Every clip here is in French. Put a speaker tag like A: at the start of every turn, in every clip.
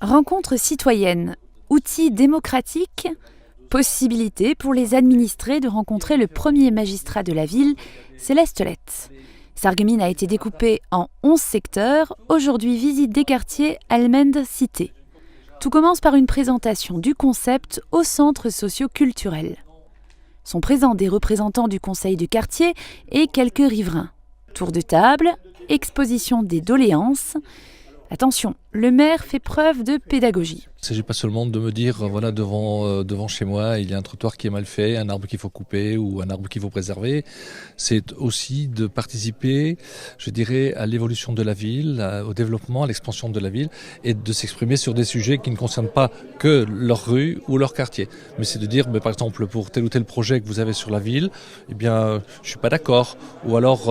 A: Rencontre citoyenne, outil démocratique, possibilité pour les administrés de rencontrer le premier magistrat de la ville, Céleste Lett. Sarreguemines a été découpée en 11 secteurs, aujourd'hui visite des quartiers Allmende Cité. Tout commence par une présentation du concept au centre socio-culturel. Sont présents des représentants du conseil de quartier et quelques riverains. Tour de table, exposition des doléances. Attention, le maire fait preuve de pédagogie.
B: Il ne s'agit pas seulement de me dire, voilà, devant chez moi, il y a un trottoir qui est mal fait, un arbre qu'il faut couper ou un arbre qu'il faut préserver. C'est aussi de participer, je dirais, à l'évolution de la ville, au développement, à l'expansion de la ville et de s'exprimer sur des sujets qui ne concernent pas que leur rue ou leur quartier. Mais c'est de dire, par exemple, pour tel ou tel projet que vous avez sur la ville, eh bien, je suis pas d'accord. Ou alors,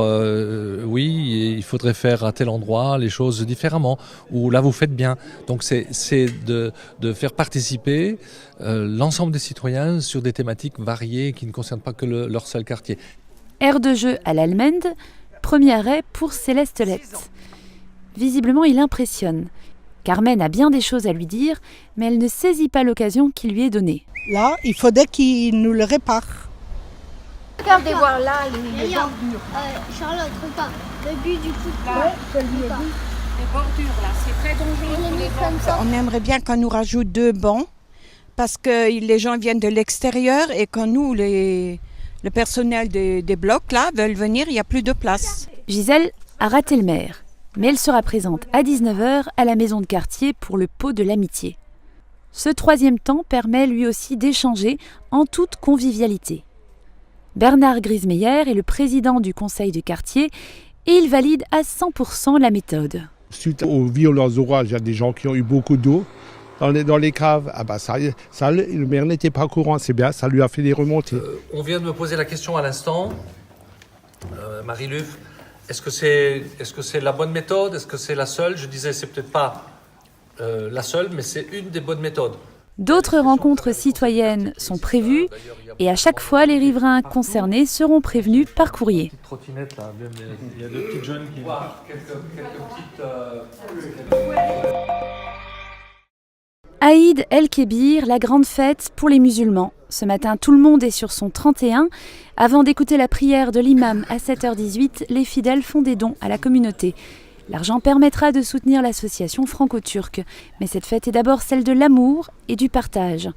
B: oui, il faudrait faire à tel endroit les choses différemment. Ou là, vous faites bien. Donc, c'est de faire participer l'ensemble des citoyens sur des thématiques variées qui ne concernent pas que leur seul quartier.
A: Aire de jeu à l'Allmende, premier arrêt pour Céleste Lett. Visiblement, il impressionne. Carmen a bien des choses à lui dire, mais elle ne saisit pas l'occasion qui lui est donnée.
C: Là, il faudrait qu'il nous le répare.
D: Regardez voir là les bordures.
E: Charlotte, regarde, le but du football.
D: Là, je lui ai dit. Les bordures là, c'est très dangereux.
C: On aimerait bien qu'on nous rajoute 2 bancs parce que les gens viennent de l'extérieur et quand nous, le personnel des blocs là veulent venir, il n'y a plus de place.
A: Gisèle a raté le maire, mais elle sera présente à 19h à la maison de quartier pour le pot de l'amitié. Ce 3e temps permet lui aussi d'échanger en toute convivialité. Bernard Grismeyer est le président du conseil de quartier et il valide à 100% la méthode.
F: Suite aux violents orages, il y a des gens qui ont eu beaucoup d'eau dans les caves. Ah bah ça, le maire n'était pas au courant, c'est bien, ça lui a fait des remontées.
B: On vient de me poser la question à l'instant, Marie-Luve, est-ce que c'est la bonne méthode? Est-ce que c'est la seule? Je disais, c'est peut-être pas la seule, mais c'est une des bonnes méthodes.
A: D'autres rencontres citoyennes sont prévues et à chaque fois, les riverains concernés seront prévenus par courrier.
B: Il y a 2 petites jeunes qui...
A: Aïd El-Kébir, la grande fête pour les musulmans. Ce matin, tout le monde est sur son 31. Avant d'écouter la prière de l'imam à 7h18, les fidèles font des dons à la communauté. L'argent permettra de soutenir l'association franco-turque. Mais cette fête est d'abord celle de l'amour et du partage.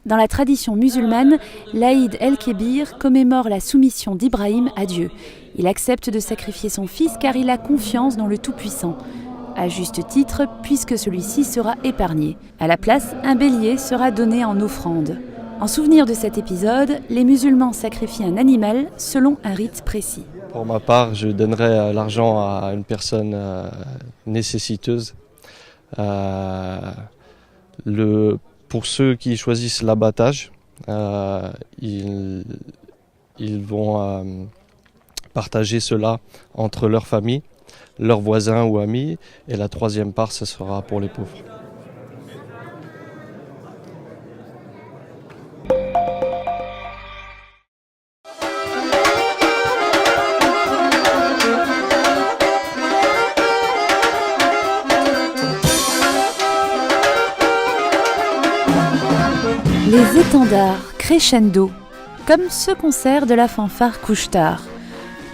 A: Dans la tradition musulmane, l'Aïd El-Kébir commémore la soumission d'Ibrahim à Dieu. Il accepte de sacrifier son fils car il a confiance dans le Tout-Puissant. À juste titre, puisque celui-ci sera épargné. À la place, un bélier sera donné en offrande. En souvenir de cet épisode, les musulmans sacrifient un animal selon un rite précis.
G: Pour ma part, je donnerais l'argent à une personne nécessiteuse. Pour ceux qui choisissent l'abattage, ils vont partager cela entre leur famille, leurs voisins ou amis, et la 3e part, ce sera pour les pauvres.
A: Les étendards crescendo, comme ce concert de la fanfare Couche-Tard.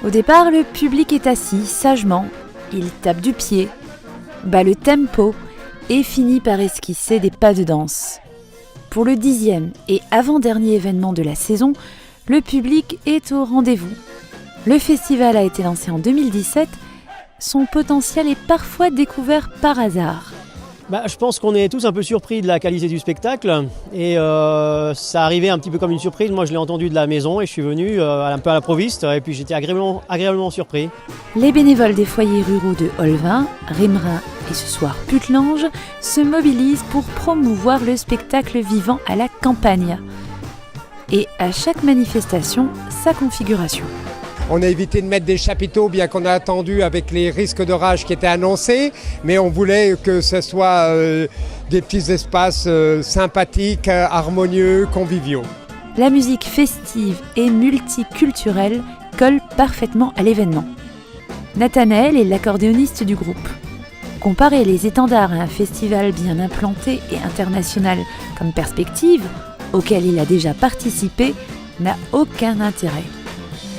A: Au départ, le public est assis sagement, il tape du pied, bat le tempo et finit par esquisser des pas de danse. Pour le 10e et avant-dernier événement de la saison, le public est au rendez-vous. Le festival a été lancé en 2017, son potentiel est parfois découvert par hasard.
H: Je pense qu'on est tous un peu surpris de la qualité du spectacle et ça arrivait un petit peu comme une surprise. Moi je l'ai entendu de la maison et je suis venu un peu à l'improviste et puis j'étais agréablement surpris.
A: Les bénévoles des foyers ruraux de Olvin, Rimerin et ce soir Puttelange se mobilisent pour promouvoir le spectacle vivant à la campagne. Et à chaque manifestation, sa configuration.
I: On a évité de mettre des chapiteaux, bien qu'on a attendu avec les risques d'orage qui étaient annoncés, mais on voulait que ce soit des petits espaces sympathiques, harmonieux, conviviaux.
A: La musique festive et multiculturelle colle parfaitement à l'événement. Nathanaël est l'accordéoniste du groupe. Comparer les étendards à un festival bien implanté et international comme Perspective, auquel il a déjà participé, n'a aucun intérêt.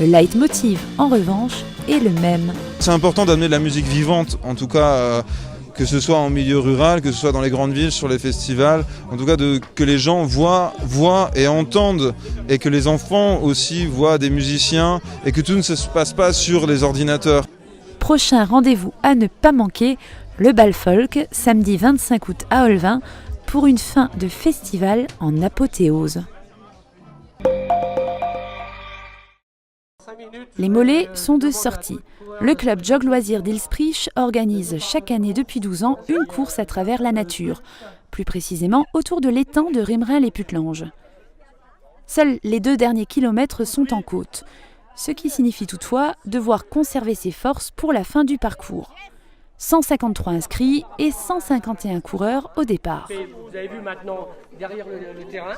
A: Le leitmotiv, en revanche, est le même.
J: C'est important d'amener de la musique vivante, en tout cas que ce soit en milieu rural, que ce soit dans les grandes villes, sur les festivals, en tout cas que les gens voient et entendent, et que les enfants aussi voient des musiciens, et que tout ne se passe pas sur les ordinateurs.
A: Prochain rendez-vous à ne pas manquer, le bal folk, samedi 25 août à Olvin, pour une fin de festival en apothéose. Les mollets sont de sortie. Le club Jog Loisirs d'Ilsprich organise chaque année depuis 12 ans une course à travers la nature, plus précisément autour de l'étang de Rimerin-les-Putlanges. Seuls les 2 derniers kilomètres sont en côte, ce qui signifie toutefois devoir conserver ses forces pour la fin du parcours. 153 inscrits et 151 coureurs au départ.
K: Vous avez vu maintenant derrière le terrain.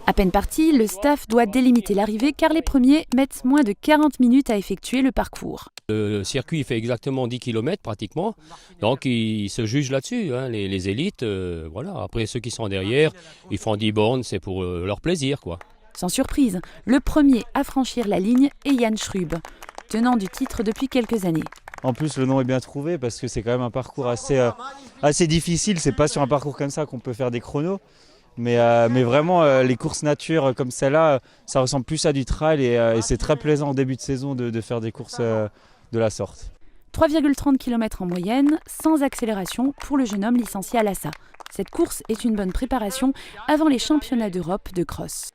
A: À peine parti, le staff doit délimiter l'arrivée car les premiers mettent moins de 40 minutes à effectuer le parcours.
L: Le circuit fait exactement 10 km pratiquement, donc ils se jugent là-dessus, hein, les élites. Voilà. Après ceux qui sont derrière, ils font 10 bornes, c'est pour leur plaisir, quoi.
A: Sans surprise, le premier à franchir la ligne est Yann Schrub, tenant du titre depuis quelques années.
M: En plus, le nom est bien trouvé parce que c'est quand même un parcours assez difficile. C'est pas sur un parcours comme ça qu'on peut faire des chronos. Mais vraiment, les courses nature comme celle-là, ça ressemble plus à du trail et c'est très plaisant en début de saison de faire des courses de la sorte.
A: 3,30 km en moyenne, sans accélération pour le jeune homme licencié à l'ASA. Cette course est une bonne préparation avant les championnats d'Europe de cross.